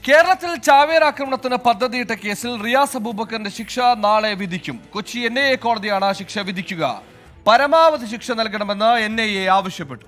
കേരളത്തിൽ ചാവേർ ആക്രമണത്തിന് പദ്ധതിയിട്ട കേസിൽ റിയാസ് അബൂബക്കറിന്റെ ശിക്ഷ നാളെ വിധിക്കും. കൊച്ചി NIA കോടതിയാണ് ശിക്ഷ വിധിക്കുക. പരമാവധി ശിക്ഷ നൽകണമെന്ന് NIA ആവശ്യപ്പെട്ടു.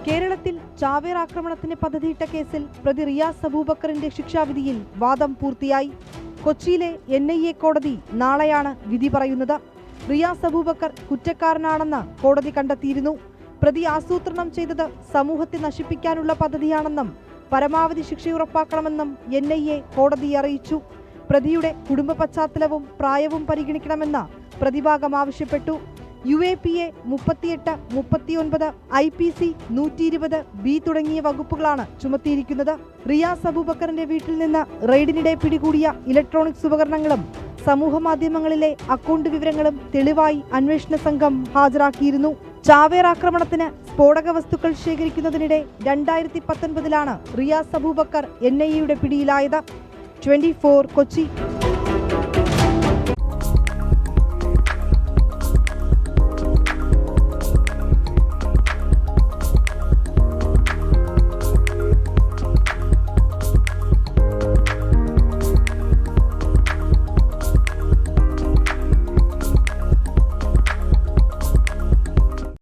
കേരളത്തിൽ ചാവേർ ആക്രമണത്തിന് പദ്ധതിയിട്ട കേസിൽ പ്രതി റിയാസ് അബൂബക്കറിന്റെ ശിക്ഷാവിധിയിൽ വാദം പൂർത്തിയായി. കൊച്ചിയിലെ NIA കോടതി നാളെയാണ് വിധി പറയുന്നത്. റിയാസ് അബൂബക്കർ കുറ്റക്കാരനാണെന്ന് കോടതി കണ്ടെത്തിയിരുന്നു. പ്രതി ആസൂത്രണം ചെയ്തത് സമൂഹത്തെ നശിപ്പിക്കാനുള്ള പദ്ധതിയാണെന്നും പരമാവധി ശിക്ഷ ഉറപ്പാക്കണമെന്നും NIA കോടതിയെ അറിയിച്ചു. പ്രതിയുടെ കുടുംബ പശ്ചാത്തലവും പ്രായവും പരിഗണിക്കണമെന്ന് പ്രതിഭാഗം ആവശ്യപ്പെട്ടു. UAPA 38, 39, IPC 120B തുടങ്ങിയ വകുപ്പുകളാണ് ചുമത്തിയിരിക്കുന്നത്. റിയാസ് അബൂബക്കറിന്റെ വീട്ടിൽ നിന്ന് റെയ്ഡിനിടെ പിടികൂടിയ ഇലക്ട്രോണിക്സ് ഉപകരണങ്ങളും സമൂഹ മാധ്യമങ്ങളിലെ അക്കൗണ്ട് വിവരങ്ങളും തെളിവായി അന്വേഷണ സംഘം ഹാജരാക്കിയിരുന്നു. ചാവേർ ആക്രമണത്തിന് സ്ഫോടക വസ്തുക്കൾ ശേഖരിക്കുന്നതിനിടെ 2019 റിയാസ് അബൂബക്കർ NIA യുടെ പിടിയിലായത്. 24 കൊച്ചി.